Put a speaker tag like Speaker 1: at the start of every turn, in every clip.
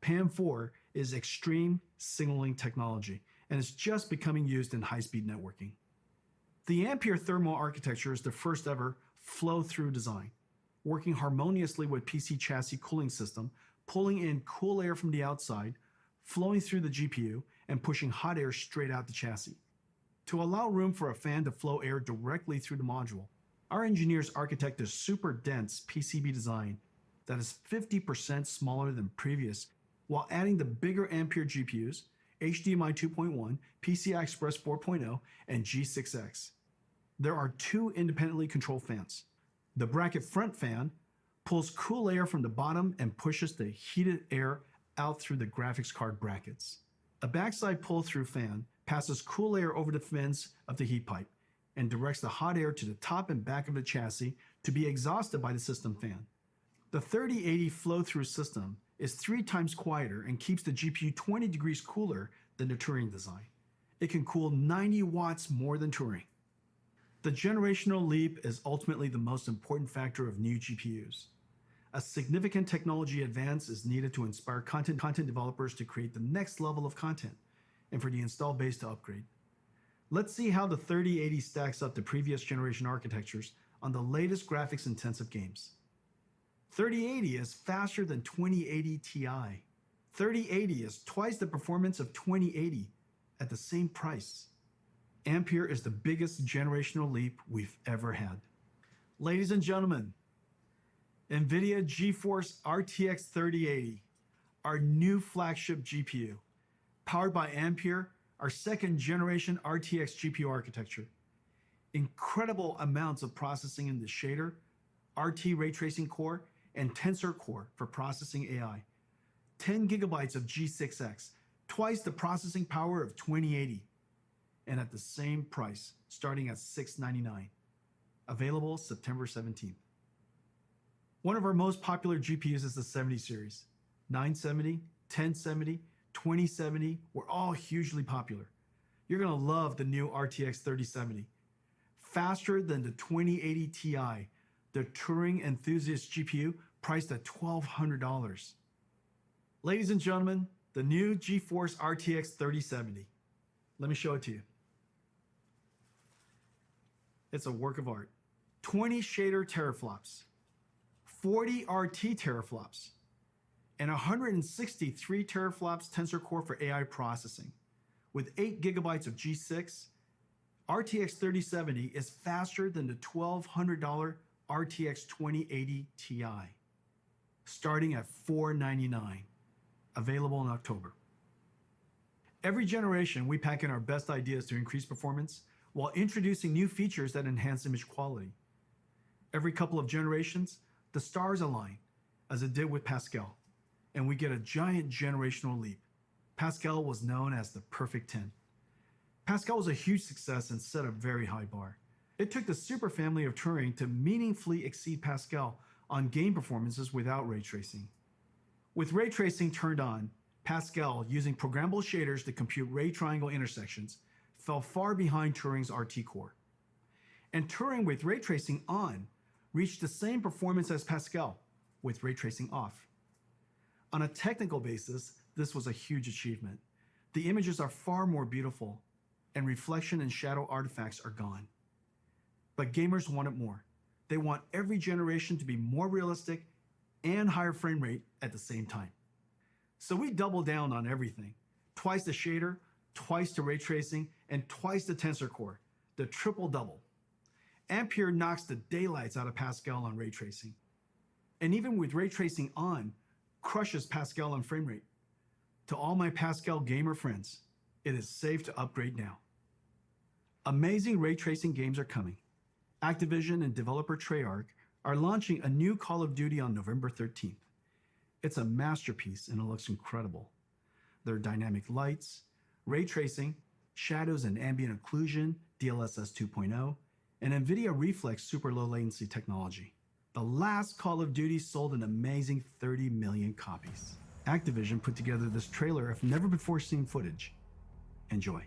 Speaker 1: PAM4 is extreme signaling technology and is just becoming used in high-speed networking. The Ampere thermal architecture is the first ever flow-through design, working harmoniously with PC chassis cooling system, pulling in cool air from the outside, flowing through the GPU, and pushing hot air straight out the chassis. To allow room for a fan to flow air directly through the module, our engineers architect a super dense PCB design that is 50% smaller than previous, while adding the bigger Ampere GPUs, HDMI 2.1, PCI Express 4.0, and G6X. There are two independently controlled fans. The bracket front fan pulls cool air from the bottom and pushes the heated air out through the graphics card brackets. A backside pull-through fan passes cool air over the fins of the heat pipe and directs the hot air to the top and back of the chassis to be exhausted by the system fan. The 3080 flow-through system is 3 times quieter and keeps the GPU 20 degrees cooler than the Turing design. It can cool 90 watts more than Turing. The generational leap is ultimately the most important factor of new GPUs. A significant technology advance is needed to inspire content developers to create the next level of content and for the install base to upgrade. Let's see how the 3080 stacks up to previous generation architectures on the latest graphics-intensive games. 3080 is faster than 2080 Ti. 3080 is twice the performance of 2080 at the same price. Ampere is the biggest generational leap we've ever had. Ladies and gentlemen, NVIDIA GeForce RTX 3080, our new flagship GPU, powered by Ampere, our second generation RTX GPU architecture. Incredible amounts of processing in the shader, RT ray tracing core, and tensor core for processing AI. 10 gigabytes of G6X, twice the processing power of 2080, and at the same price, starting at $699. Available September 17th. One of our most popular GPUs is the 70 series. 970, 1070, 2070 were all hugely popular. You're gonna love the new RTX 3070. Faster than the 2080 Ti, the Turing enthusiast GPU priced at $1,200. Ladies and gentlemen, the new GeForce RTX 3070. Let me show it to you. It's a work of art. 20 shader teraflops, 40 RT teraflops, and 163 teraflops tensor core for AI processing. With 8 gigabytes of G6, RTX 3070 is faster than the $1,200 RTX 2080 Ti, starting at $499, available in October. Every generation, we pack in our best ideas to increase performance while introducing new features that enhance image quality. Every couple of generations, the stars align, as it did with Pascal, and we get a giant generational leap. Pascal was known as the perfect 10. Pascal was a huge success and set a very high bar. It took the super family of Turing to meaningfully exceed Pascal on game performances without ray tracing. With ray tracing turned on, Pascal, using programmable shaders to compute ray triangle intersections, fell far behind Turing's RT core. And Turing with ray tracing on reached the same performance as Pascal with ray tracing off. On a technical basis, this was a huge achievement. The images are far more beautiful, and reflection and shadow artifacts are gone. But gamers want it more. They want every generation to be more realistic and higher frame rate at the same time. So we double down on everything. Twice the shader, twice the ray tracing, and twice the tensor core, the triple double. Ampere knocks the daylights out of Pascal on ray tracing. And even with ray tracing on, crushes Pascal on frame rate. To all my Pascal gamer friends, it is safe to upgrade now. Amazing ray tracing games are coming. Activision and developer Treyarch are launching a new Call of Duty on November 13th. It's a masterpiece and it looks incredible. There are dynamic lights, ray tracing, shadows and ambient occlusion, DLSS 2.0, and NVIDIA Reflex super low latency technology. The last Call of Duty sold an amazing 30 million copies. Activision put together this trailer of never before seen footage. Enjoy.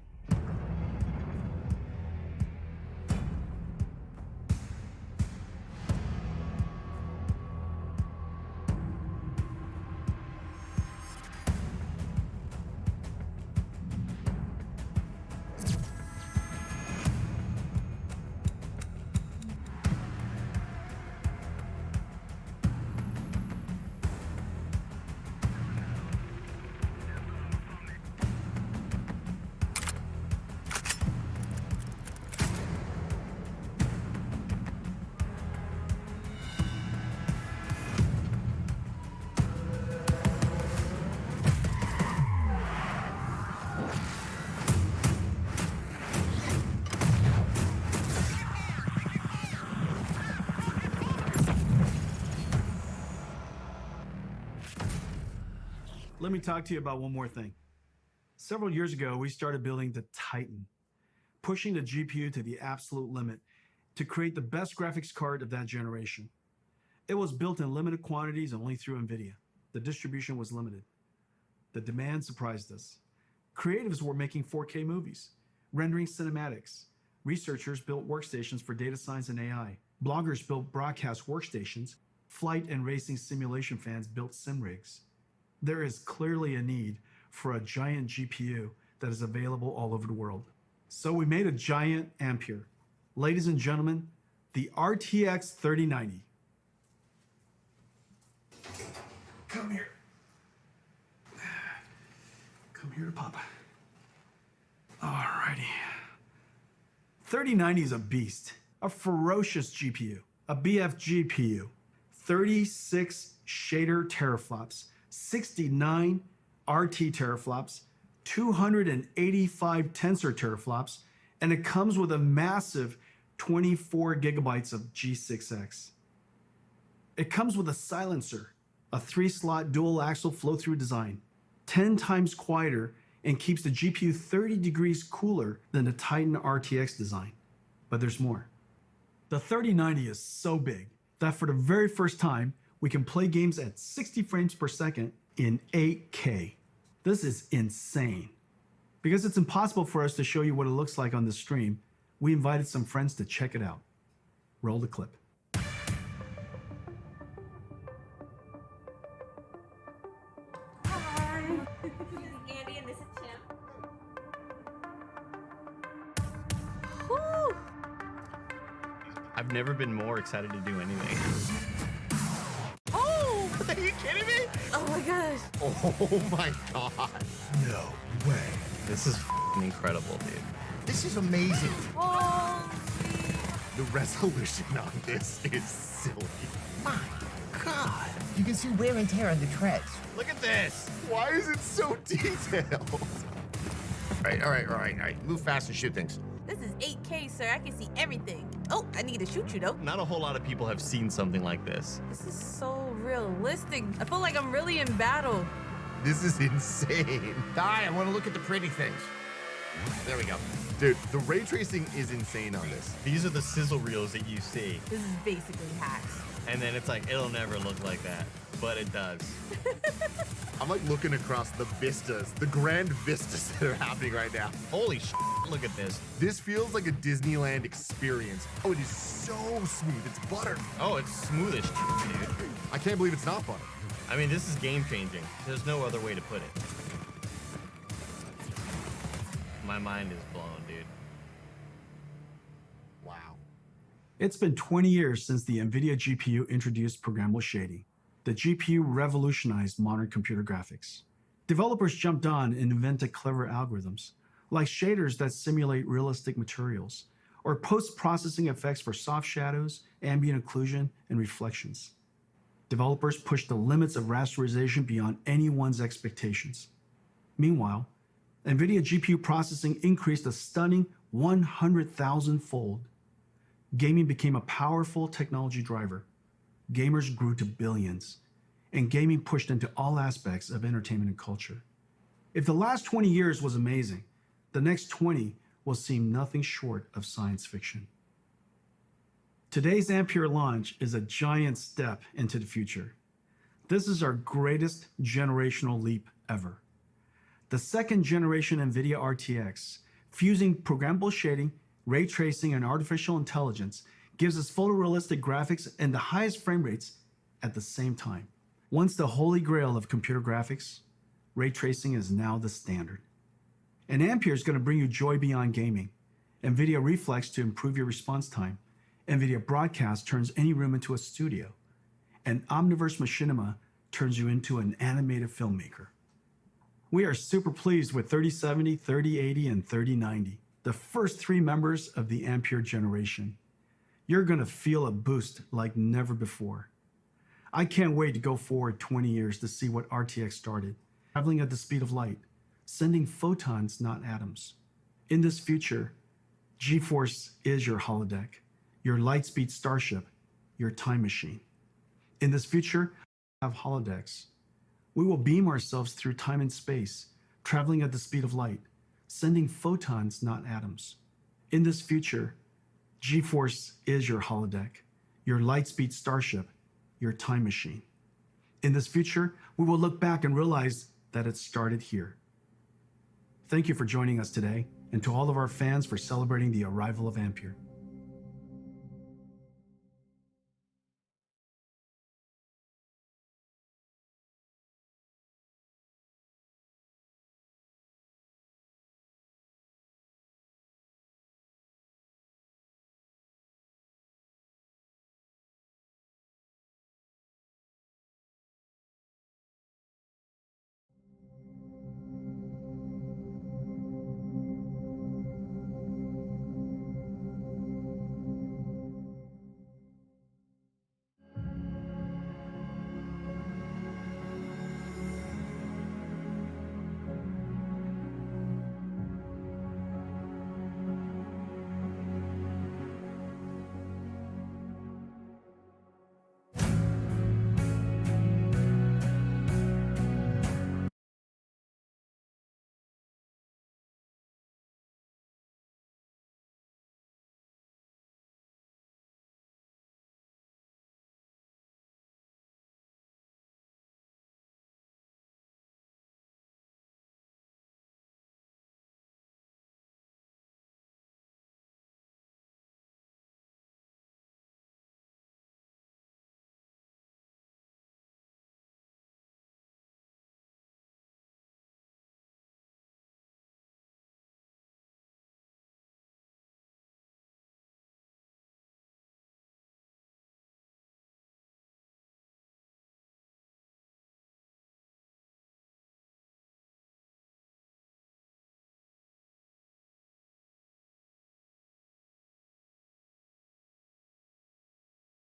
Speaker 1: Let me talk to you about one more thing. Several years ago, we started building the Titan, pushing the GPU to the absolute limit to create the best graphics card of that generation. It was built in limited quantities only through NVIDIA. The distribution was limited. The demand surprised us. Creatives were making 4K movies, rendering cinematics. Researchers built workstations for data science and AI. Bloggers built broadcast workstations. Flight and racing simulation fans built sim rigs. There is clearly a need for a giant GPU that is available all over the world. So we made a giant Ampere. Ladies and gentlemen, the RTX 3090. Come here. Come here to Papa. Alrighty. 3090 is a beast, a ferocious GPU, a BF GPU, 36 shader teraflops, 69 RT teraflops, 285 tensor teraflops, and it comes with a massive 24 gigabytes of G6X. It comes with a silencer, a 3-slot dual axle flow-through design, 10 times quieter, and keeps the GPU 30 degrees cooler than the Titan RTX design. But there's more. The 3090 is so big that for the very first time, we can play games at 60 frames per second in 8K. This is insane. Because it's impossible for us to show you what it looks like on the stream, we invited some friends to check it out. Roll the clip.
Speaker 2: Hi. This is Andy and this is Tim. Woo!
Speaker 3: I've never been more excited to do anything.
Speaker 2: Oh!
Speaker 3: Are you kidding me?
Speaker 2: Oh my gosh.
Speaker 3: Oh my god.
Speaker 4: No way.
Speaker 3: This is incredible, dude.
Speaker 4: This is amazing.
Speaker 2: Oh,
Speaker 4: The resolution on this is silly. My God. You can see wear and tear on the treads.
Speaker 3: Look at this.
Speaker 4: Why is it so detailed? All right. Move fast and shoot things.
Speaker 2: this is 8K, sir. I can see everything. Oh, I need to shoot you though.
Speaker 3: Not a whole lot of people have seen something like this.
Speaker 2: This is so realistic. I feel like I'm really in battle.
Speaker 4: This is insane. Di, I want to look at the pretty things. There we go. Dude, the ray tracing is insane on this.
Speaker 3: These are the sizzle reels that you see.
Speaker 2: This is basically hacks.
Speaker 3: And then it's like, it'll never look like that. But it does.
Speaker 4: I'm like looking across the vistas, the grand vistas that are happening right now.
Speaker 3: Holy shit, look at this.
Speaker 4: This feels like a Disneyland experience. Oh, it is so smooth. It's butter.
Speaker 3: Oh, it's smooth as shit, dude.
Speaker 4: I can't believe it's not butter.
Speaker 3: I mean, this is game changing. There's no other way to put it. My mind is blown, dude.
Speaker 4: Wow.
Speaker 1: It's been 20 years since the NVIDIA GPU introduced programmable shading. The GPU revolutionized modern computer graphics. Developers jumped on and invented clever algorithms, like shaders that simulate realistic materials, or post-processing effects for soft shadows, ambient occlusion, and reflections. Developers pushed the limits of rasterization beyond anyone's expectations. Meanwhile, NVIDIA GPU processing increased a stunning 100,000-fold. Gaming became a powerful technology driver. Gamers grew to billions, and gaming pushed into all aspects of entertainment and culture. If the last 20 years was amazing, the next 20 will seem nothing short of science fiction. Today's Ampere launch is a giant step into the future. This is our greatest generational leap ever. The second generation NVIDIA RTX, fusing programmable shading, ray tracing, and artificial intelligence, gives us photorealistic graphics and the highest frame rates at the same time. Once the holy grail of computer graphics, ray tracing is now the standard. And Ampere is going to bring you joy beyond gaming. NVIDIA Reflex to improve your response time. NVIDIA Broadcast turns any room into a studio. And Omniverse Machinima turns you into an animated filmmaker. We are super pleased with 3070, 3080, and 3090, the first three members of the Ampere generation. You're going to feel a boost like never before. I can't wait to go forward 20 years to see what RTX started, traveling at the speed of light, sending photons, not atoms. In this future, GeForce is your holodeck, your lightspeed starship, your time machine. In this future, we have holodecks. We will beam ourselves through time and space, traveling at the speed of light, sending photons, not atoms. In this future, G-Force is your holodeck, your lightspeed starship, your time machine. In this future, we will look back and realize that it started here. Thank you for joining us today, and to all of our fans for celebrating the arrival of Ampere.